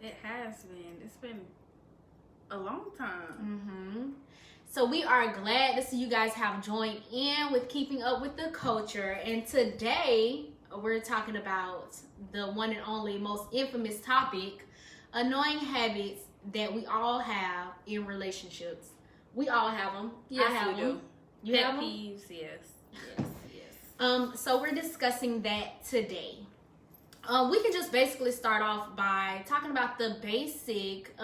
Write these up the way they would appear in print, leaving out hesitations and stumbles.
it has been. It's been a long time. So we are glad to see you guys have joined in with Keeping Up with the Culture. And today we're talking about the one and only most infamous topic, annoying habits that we all have in relationships. We all have them. Yes, I have we them. do. You have them? Peeves, yes. So we're discussing that today. We can just basically start off by talking about the basic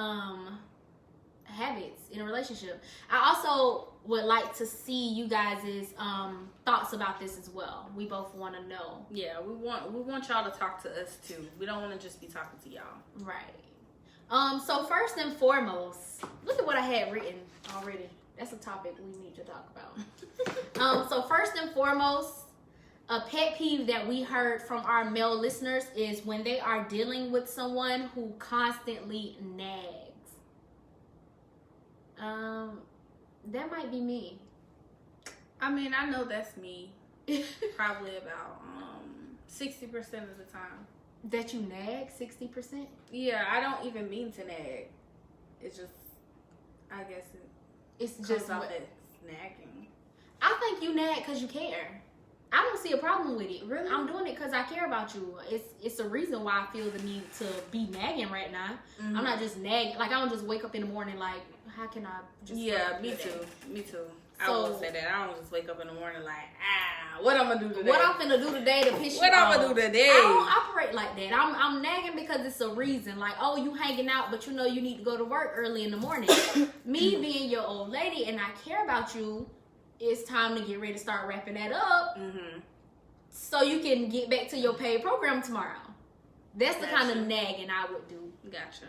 habits in a relationship. I also would like to see you guys' thoughts about this as well. We both want to know. Yeah, we want y'all to talk to us too. We don't want to just be talking to y'all. Right. So first and foremost, look at what I had written already. That's a topic we need to talk about. So first and foremost, a pet peeve that we heard from our male listeners is when they are dealing with someone who constantly nags. That might be me. I mean, I know that's me. Probably about 60% of the time. That you nag 60%? Yeah, I don't even mean to nag. It's just, I guess It's comes just off as nagging. I think you nag because you care. I don't see a problem with it. Really? I'm doing it because I care about you. It's a reason why I feel the need to be nagging right now. I'm not just nagging. Like, I don't just wake up in the morning like, how can I just... Yeah, me too. I will say that. I don't just wake up in the morning like, what I'm going to do today? What I'm finna do today to piss you off? What I'm going to do today? I don't operate like that. I'm nagging because it's a reason. Like, oh, you hanging out, but you know you need to go to work early in the morning. Me being your old lady and I care about you, it's time to get ready to start wrapping that up so you can get back to your paid program tomorrow. That's the kind of nagging I would do. Gotcha.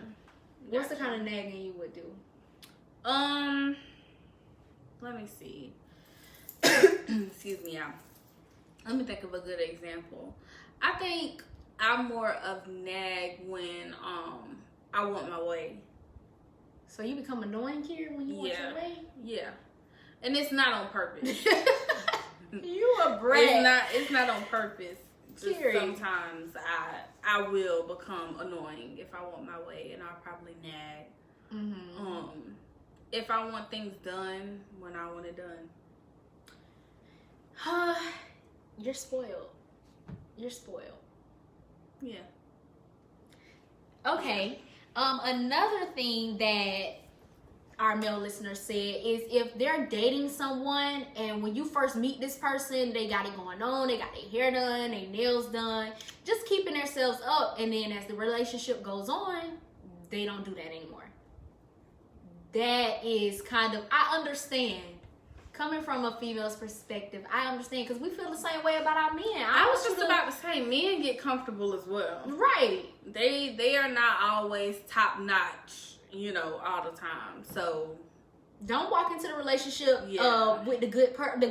What's the kind of nagging you would do? Let me see. Excuse me, y'all. Let me think of a good example. I think I'm more of nag when I want my way. So you become annoying, Kirrie, when you want your way? Yeah. And it's not on purpose. You a brat. It's not on purpose. Just Kirrie. sometimes I will become annoying if I want my way, and I'll probably nag. If I want things done when I want it done. You're spoiled. You're spoiled. Yeah. Okay. Another thing that our male listeners said is if they're dating someone and when you first meet this person, they got it going on, they got their hair done, their nails done, just keeping themselves up, and then as the relationship goes on, they don't do that anymore. That is kind of, I understand. Coming from a female's perspective, I understand because we feel the same way about our men. I was just about to say, men get comfortable as well. Right. They are not always top notch, all the time. So don't walk into the relationship with the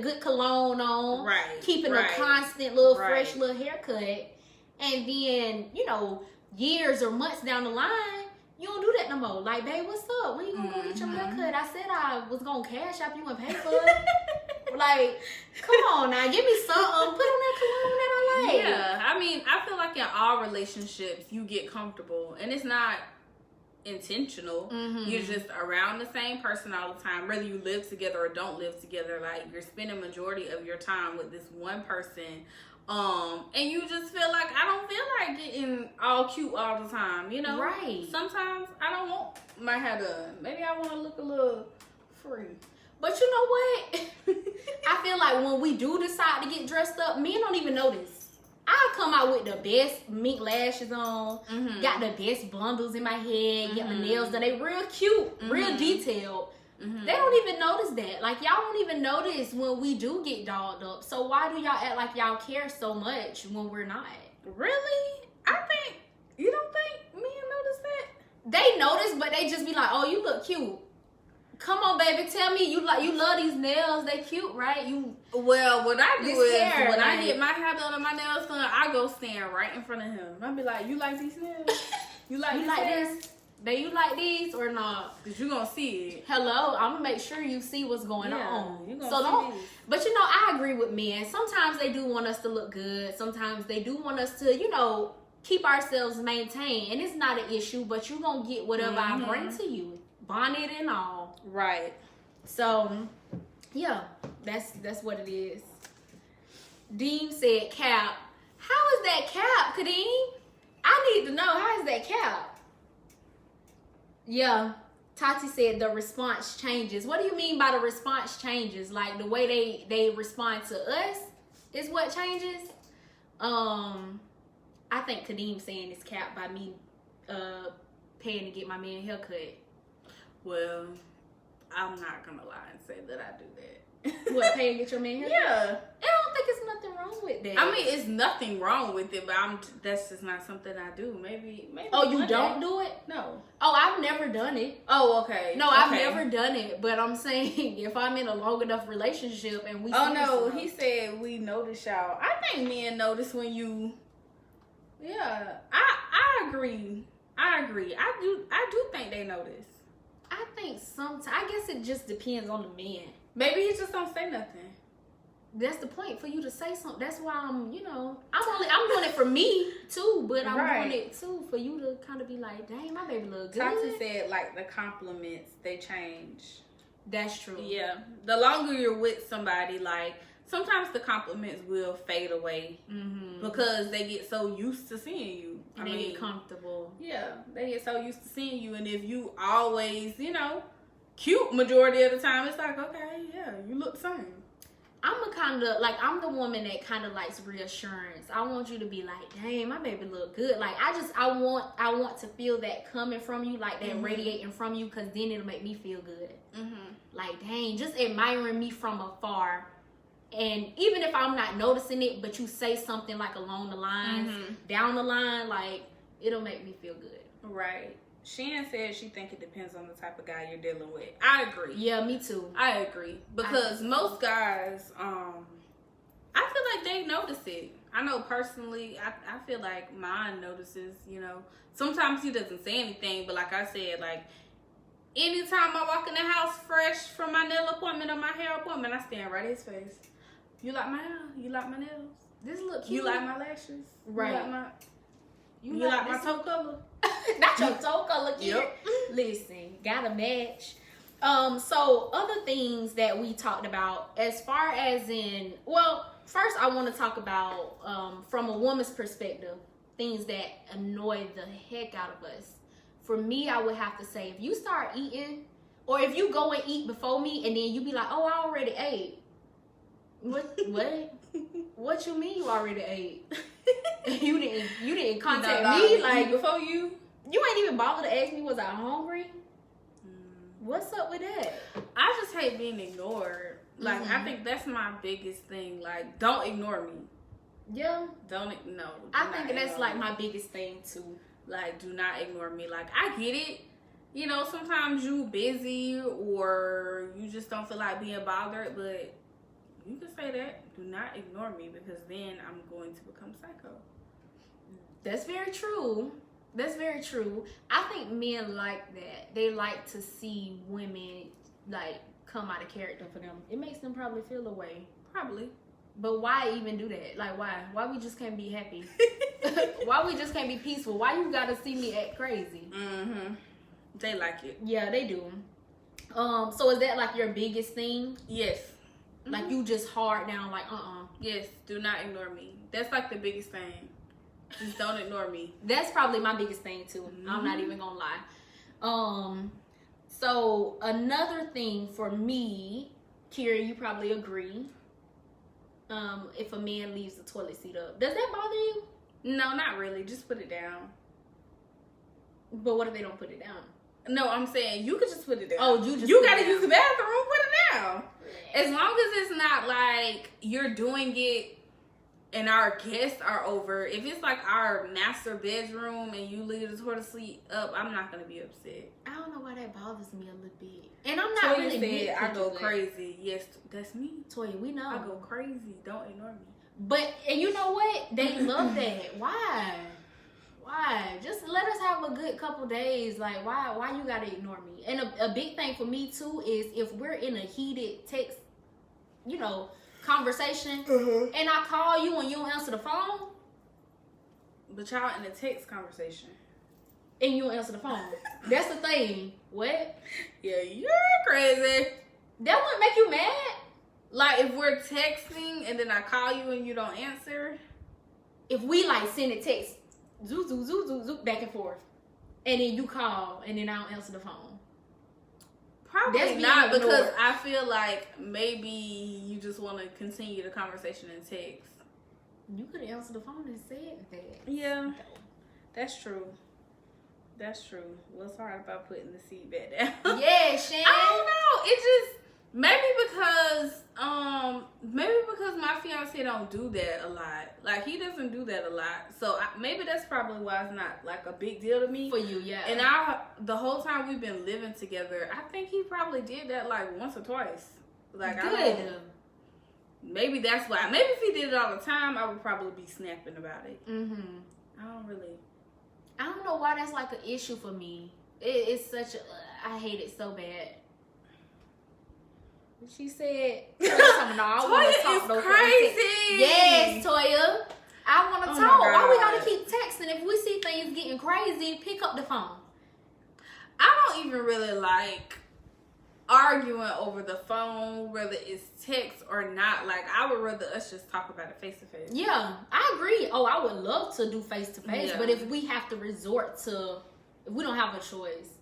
good cologne on, right? Keeping a constant little fresh little haircut, and then years or months down the line, you don't do that no more. Like, babe, what's up? When you gonna go get your haircut? I said I was gonna cash out you and pay for it. Like, come on now, give me something. Put on that cologne that I like. Yeah, I mean, I feel like in all relationships, you get comfortable, and it's not intentional. You're just around the same person all the time, whether you live together or don't live together. Like, you're spending majority of your time with this one person. And you just feel like I don't feel like getting all cute all the time, Right. Sometimes I don't want my hair done. Maybe I want to look a little free. But you know what? I feel like when we do decide to get dressed up, men don't even notice. I come out with the best mink lashes on, got the best bundles in my head, get my nails done. They real cute, real detailed. They don't even notice that. Like, y'all don't even notice when we do get dolled up. So why do y'all act like y'all care so much when we're not? Really? You don't think men notice that? They notice, but they just be like, oh, you look cute. Come on, baby, tell me you love these nails. They cute, right? Well, what I do is hair, when I get my hair done and my nails done, I go stand right in front of him. I be like, you like these nails? You like this? Do you like these or not? Because you're going to see it. Hello, I'm going to make sure you see what's going on. You're going to see these. But I agree with men. Sometimes they do want us to look good. Sometimes they do want us to, keep ourselves maintained. And it's not an issue, but you're going to get whatever I bring to you. Bonnet and all. Right. So, yeah, that's what it is. Dean said cap. How is that cap, Kadeem? I need to know, how is that cap? Yeah. Tati said the response changes. What do you mean by the response changes? Like the way they respond to us is what changes? I think Kadeem saying it's capped by me paying to get my man a haircut. Well, I'm not gonna lie and say that I do that. What, pay and get your man a haircut? Yeah. I don't think it's nothing wrong with that. I mean, it's nothing wrong with it, but that's just not something I do. Maybe. Oh, you don't do it? No. Oh, I've never done it. Oh, okay. No, I've never done it. But I'm saying if I'm in a long enough relationship and we. Oh no, he said we notice y'all. I think men notice when you. Yeah, I agree. I do think they notice. I think sometimes. I guess it just depends on the man. Maybe he just don't say nothing. That's the point, for you to say something. That's why I'm doing it for me too, but I'm doing it too for you to kind of be like, dang, my baby look good. Tati said like the compliments, they change. That's true. Yeah, the longer you're with somebody, like sometimes the compliments will fade away because they get so used to seeing you. And they get comfortable. Yeah, they get so used to seeing you, and if you always, cute majority of the time, it's like, okay, yeah, you look the same. I'm the woman that kind of likes reassurance. I want you to be like, dang, my baby look good. Like, I want to feel that coming from you, like that radiating from you, because then it'll make me feel good. Like, dang, just admiring me from afar. And even if I'm not noticing it, but you say something like along the lines, down the line, like, it'll make me feel good. Right. Shan said she think it depends on the type of guy you're dealing with. I agree. Yeah, me too. I agree. Because most guys, I feel like they notice it. I know personally, I feel like mine notices, Sometimes he doesn't say anything, but like I said, like, anytime I walk in the house fresh from my nail appointment or my hair appointment, I stand right at his face. You like my hair? You like my nails? This look cute. You like my lashes? Right. You like my toe color? Not your toe color, kid. Yep. Listen, gotta match. So other things that we talked about, as far as first I want to talk about from a woman's perspective, things that annoy the heck out of us. For me, I would have to say, if you start eating, or if you go and eat before me, and then you be like, "Oh, I already ate." What? What you mean you already ate? You didn't contact me like before you. You ain't even bothered to ask me, was I hungry? What's up with that? I just hate being ignored. Like, I think that's my biggest thing. Like, don't ignore me. Yeah. I think that's like my biggest thing too. Like, do not ignore me. Like, I get it. Sometimes you busy or you just don't feel like being bothered, but you can say that. Do not ignore me, because then I'm going to become psycho. That's very true. That's very true. I think men like that. They like to see women like come out of character for them. It makes them probably feel a way. Probably. But why even do that? Like, why? Why we just can't be happy? Why we just can't be peaceful? Why you gotta see me act crazy? They like it. Yeah, they do. So is that like your biggest thing? Yes. Like you just hard down, like Yes, do not ignore me. That's like the biggest thing. Just don't ignore me. That's probably my biggest thing too. I'm not even gonna lie. So another thing for me, Kirrie, you probably agree. If a man leaves the toilet seat up, does that bother you? No, not really. Just put it down. But what if they don't put it down? No, I'm saying you could just put it down. Oh, you gotta use the bathroom, put it down. As long as it's not like you're doing it and our guests are over. If it's like our master bedroom and you leave the toilet seat up, I'm not gonna be upset. I don't know why that bothers me a little bit. And I'm not really said I go crazy. Yes, that's me. Toya, we know. I go crazy. Don't ignore me. But, and you know what? They love that. Why? Just let us have a good couple days. Like, why you gotta ignore me? And a big thing for me too is if we're in a heated text, conversation, and I call you and you don't answer the phone, But y'all in a text conversation. And you don't answer the phone. That's the thing. What? Yeah, you're crazy. That wouldn't make you mad? Like, if we're texting and then I call you and you don't answer. If we, like, send a text, zoo, zoo, zoo, zoo, zoo, back and forth. And then you call and then I don't answer the phone. Probably That's not, being because ignored. I feel like maybe you just want to continue the conversation in text. You could answer the phone and said that. Yeah, that's true. That's true. What's hard about putting the seat back down? Yeah, Shan. I don't know. It just maybe because my fiance don't do that a lot. Like, he doesn't do that a lot. So maybe that's probably why it's not like a big deal to me. For you, yeah. And the whole time we've been living together, I think he probably did that like once or twice. Like, good. Maybe that's why. Maybe if he did it all the time, I would probably be snapping about it. Mm-hmm. I I don't know why that's like an issue for me. It's such a... I hate it so bad. She said... Toya is crazy. Yes, Toya. I want to Oh my talk. Why we God. gotta keep texting? If we see things getting crazy, pick up the phone. I don't even really like arguing over the phone, whether it's text or not. Like, I would rather us just talk about it face to face. Yeah, I agree. Oh, I would love to do face to face, Yeah. but if we have to resort to... If we don't have a choice,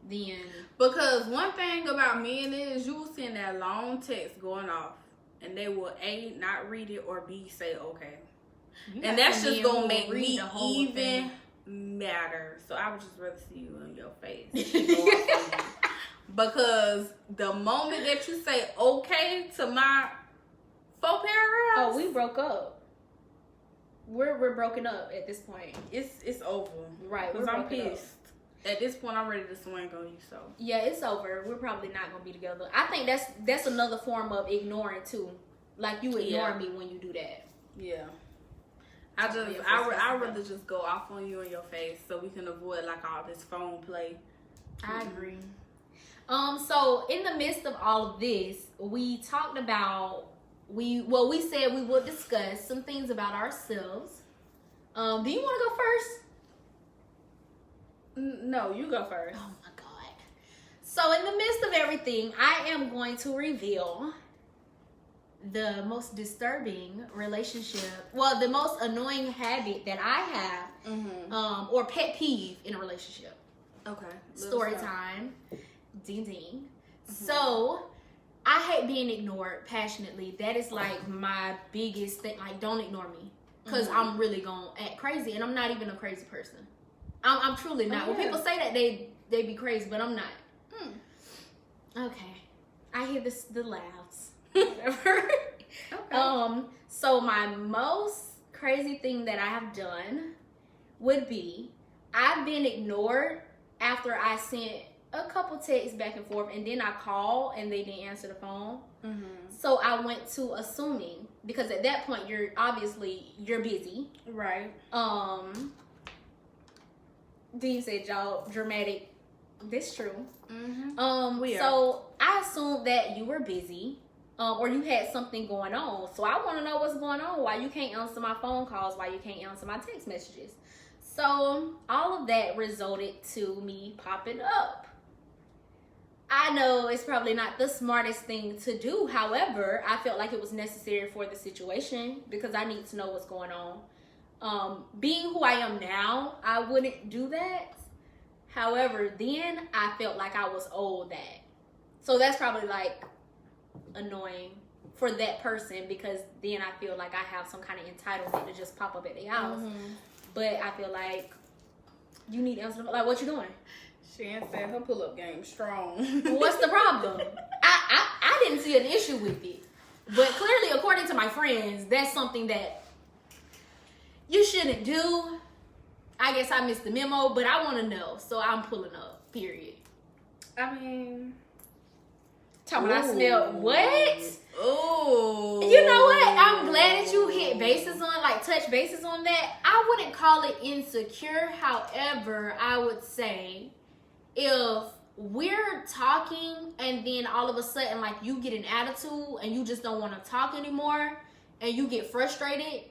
then... Because one thing about men is you will send that long text going off, and they will A, not read it, or B, say okay. And that's just gonna make me even madder. So I would just rather see you in your face. Because the moment that you say okay to my 4 paragraphs, Oh, we broke up. We're broken up at this point. it's over. Right, Because we're I'm broken up. pissed. At this point, I'm ready to swing on you. So Yeah, it's over. We're probably not gonna be together. I think that's another form of ignoring too. Like, you ignore me when you do that. yeah. Tell me if it's I'd rather just go off on you in your face so we can avoid like all this phone play. I agree. So in the midst of all of this, we talked about we said we would discuss some things about ourselves. Do you want to go first? No, you go first. Oh my God. So in the midst of everything, I am going to reveal the most disturbing relationship, the most annoying habit that I have, or pet peeve in a relationship. Okay. Story time. Ding ding. So, I hate being ignored passionately. That is like my biggest thing. Like, don't ignore me. Because I'm really gonna act crazy. And I'm not even a crazy person. I'm truly not. When people say that, they be crazy, but I'm not. Okay. I hear the laughs. Whatever. Okay. So my most crazy thing that I have done would be, I've been ignored after I sent a couple texts back and forth, and then I called and they didn't answer the phone. So I went to assuming, because at that point you're busy. Right. Dean said, y'all dramatic. That's true. We are. So I assumed that you were busy, or you had something going on. So I want to know what's going on. Why you can't answer my phone calls? Why you can't answer my text messages? So all of that resulted to me popping up. I know it's probably not the smartest thing to do. However, I felt like it was necessary for the situation because I need to know what's going on. Being who I am now, I wouldn't do that. However, then I felt like I was owed that. So that's probably like annoying for that person, because then I feel like I have some kind of entitlement to just pop up at the house. But I feel like you need to answer. Like, what you doing? Shan said her pull-up game strong. What's the problem? I didn't see an issue with it. But clearly, according to my friends, that's something that you shouldn't do. I guess I missed the memo, but I want to know. So I'm pulling up, period. I mean... Talking about I smelled what? Oh. You know what? I'm glad that you touch bases on that. I wouldn't call it insecure. However, I would say if we're talking and then all of a sudden like you get an attitude and you just don't want to talk anymore and you get frustrated,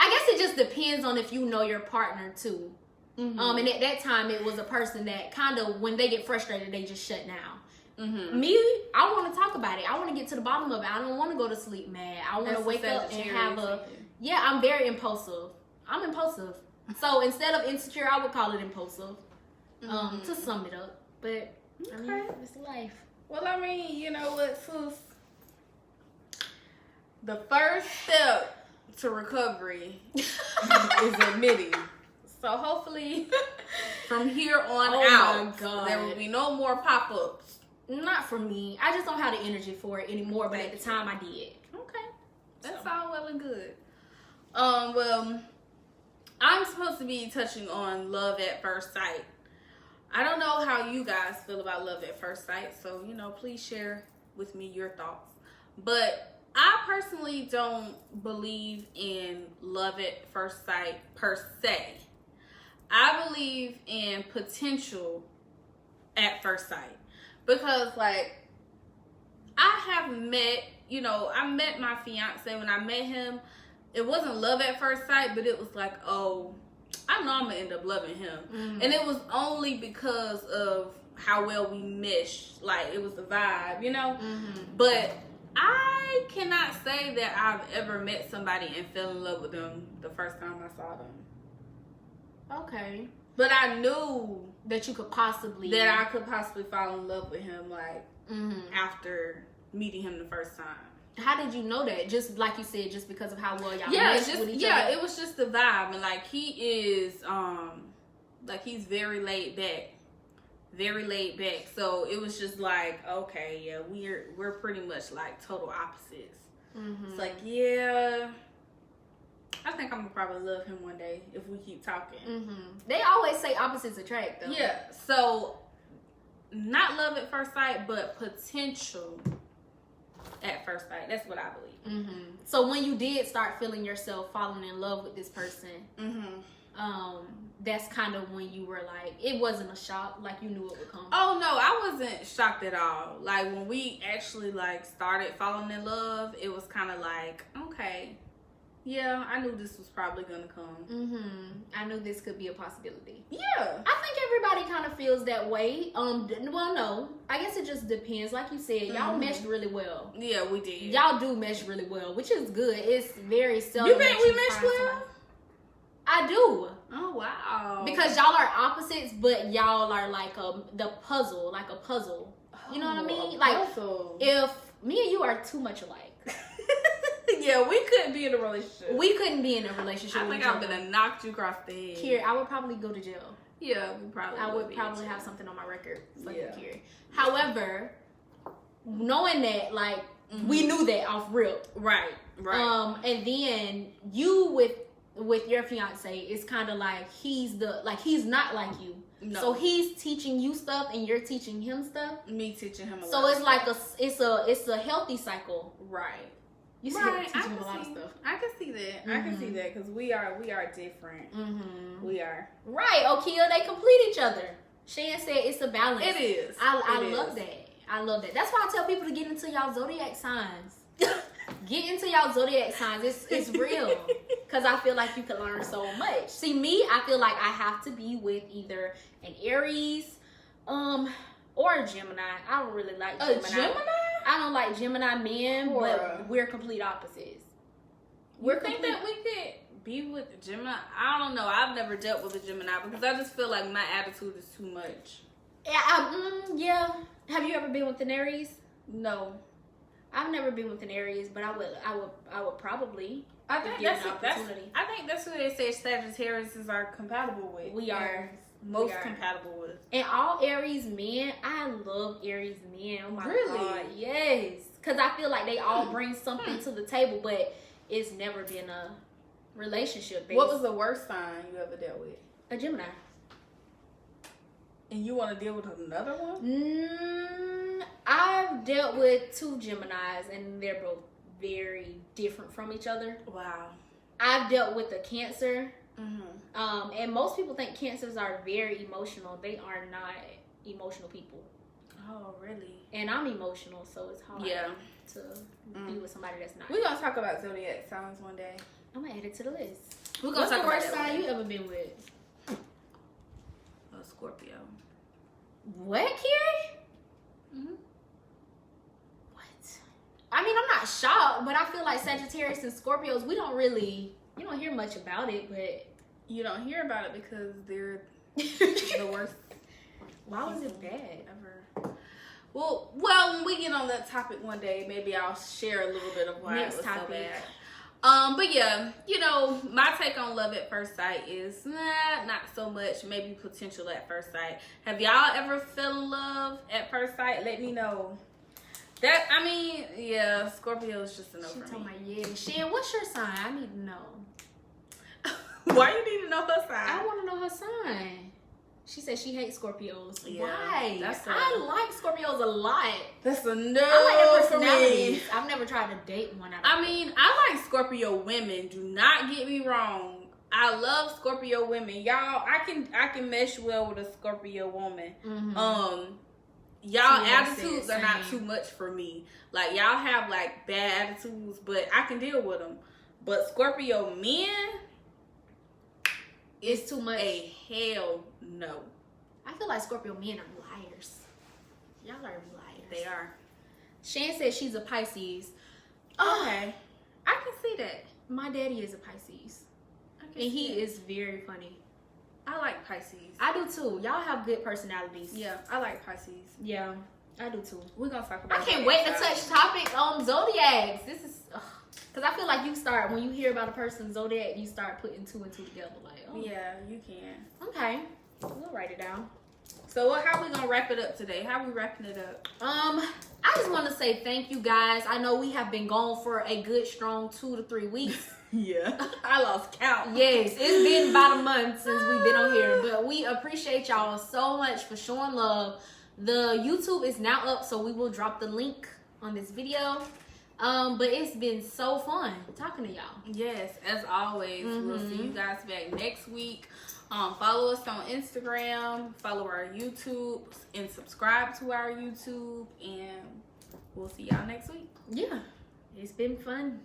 I guess it just depends on if you know your partner too. And at that time, it was a person that kind of, when they get frustrated, they just shut down. Me, I want to talk about it. I want to get to the bottom of it. I don't want to go to sleep mad. I want to wake up and have I'm very impulsive. I'm impulsive. So instead of insecure, I would call it impulsive. To sum it up. But, I mean, it's life. Well, I mean, you know what, sis? The first step to recovery is admitting. So hopefully, from here on out, there will be no more pop-ups. Not for me. I just don't have the energy for it anymore. But at the time, I did. Okay, that's all well and good. Well, I'm supposed to be touching on love at first sight. I don't know how you guys feel about love at first sight, so please share with me your thoughts. But I personally don't believe in love at first sight per se. I believe in potential at first sight. Because, like, I have met, I met my fiance. When I met him, it wasn't love at first sight, but it was like, oh, I know I'm going to end up loving him. And it was only because of how well we meshed. Like, it was the vibe, But I cannot say that I've ever met somebody and fell in love with them the first time I saw them. Okay. But I knew that you could possibly... that I could possibly fall in love with him, like, after meeting him the first time. How did you know that? Just like you said, just because of how well y'all meshed with each other? Yeah, it was just the vibe. And, like, he is, he's very laid back. Very laid back. So, it was just like, okay, yeah, we're pretty much, like, total opposites. It's like, yeah... I think I'm gonna probably love him one day if we keep talking. They always say opposites attract, though. Yeah, so not love at first sight, but potential at first sight. That's what I believe. So when you did start feeling yourself falling in love with this person, that's kind of when you were like, it wasn't a shock, like you knew it would come. Oh no, I wasn't shocked at all. Like when we actually like started falling in love, it was kind of like, okay. Yeah, I knew this was probably gonna come. I knew this could be a possibility. Yeah. I think everybody kind of feels that way. Well, no. I guess it just depends. Like you said, y'all meshed really well. Yeah, we did. Y'all do mesh really well, which is good. It's very seldom. You think we meshed well? I do. Oh, wow. Because y'all are opposites, but y'all are like the puzzle, like a puzzle. You know what I mean? Like, if me and you are too much alike. Yeah, we couldn't be in a relationship. We couldn't be in a relationship. I think I'm gonna knock you across the head. Kirrie, I would probably go to jail. Yeah, we probably. I would probably have something on my record. Kirrie. However, knowing that, like, we knew that off rip. Right. And then you with your fiance, it's kind of like he's not like you. No. So he's teaching you stuff and you're teaching him stuff. Me teaching him a lot. So it's like it's a healthy cycle. Right. You see, teaching him a lot of stuff. I can see that. I can see that because we are different. We are. Right, Okia, they complete each other. Shan said it's a balance. It is. I love that. I love that. That's why I tell people to get into y'all zodiac signs. Get into y'all zodiac signs. It's real. Because I feel like you can learn so much. See, me, I feel like I have to be with either an Aries, or a Gemini. I don't really like Gemini. A Gemini? I don't like Gemini men, Kora. But we're complete opposites. You think that we could be with Gemini? I don't know. I've never dealt with a Gemini because I just feel like my attitude is too much. Yeah. Have you ever been with an Aries? No. I've never been with an Aries, but I would probably. I think that's who they say Sagittarius are compatible with. We are. Most compatible with. And all Aries men, I love Aries men. Oh my God, yes. Because I feel like they all bring something to the table, but it's never been a relationship based. What was the worst sign you ever dealt with? A Gemini. And you want to deal with another one? I've dealt with 2 Geminis, and they're both very different from each other. Wow. I've dealt with a Cancer. And most people think Cancers are very emotional. They are not emotional people. Oh, really? And I'm emotional, so it's hard to be with somebody that's not. We're going to talk about zodiac signs one day. I'm gonna add it to the list. We're gonna What's talk the about worst that sign one. you ever been with? A Scorpio. What, Kirrie? Mm-hmm. What? I mean, I'm not shocked, but I feel like Sagittarius and Scorpios, you don't hear much about it, but You don't hear about it because they're the worst. why was it bad? Ever. Well, when we get on that topic one day, maybe I'll share a little bit of why Next it was topic. so bad. But yeah, my take on love at first sight is not so much. Maybe potential at first sight. Have y'all ever fell in love at first sight? Let me know. Scorpio is just a no She for told me. me, yeah. Shan, what's your sign? I need to know. Why you need to know her sign? I want to know her sign. She said she hates Scorpios. Yeah, Why? that's I like Scorpios a lot. That's a no I like their for me. personalities. I've never tried to date one. I like Scorpio women. Do not get me wrong. I love Scorpio women. Y'all, I can mesh well with a Scorpio woman. Mm-hmm. Y'all Yeah, attitudes are not too much for me. Like, y'all have like bad attitudes, but I can deal with them. But Scorpio men, It's too much. a hell no. I feel like Scorpio men are liars. Y'all are liars. They are. Shan said she's a Pisces. Okay, I can see that. My daddy is a Pisces. I can And see he that. is very funny. I like Pisces. I do too. Y'all have good personalities. Yeah, I like Pisces. Yeah, I do too. We're gonna talk I about. can't that wait to next touch time. topics on zodiacs. This is because I feel like when you hear about a person's zodiac, you start putting two and two together. Like, oh, Yeah, you can. okay, we'll write it down. So how we gonna wrap it up today? How we wrapping it up? I just want to say thank you guys. I know we have been gone for a good strong 2 to 3 weeks. Yeah, I lost count. Yes, it's been about a month since we've been on here, but we appreciate y'all so much for showing love. The YouTube is now up, so we will drop the link on this video. But it's been so fun talking to y'all. Yes, as always, we'll see you guys back next week. Follow us on Instagram, follow our YouTube, and subscribe to our YouTube, and we'll see y'all next week. Yeah, it's been fun.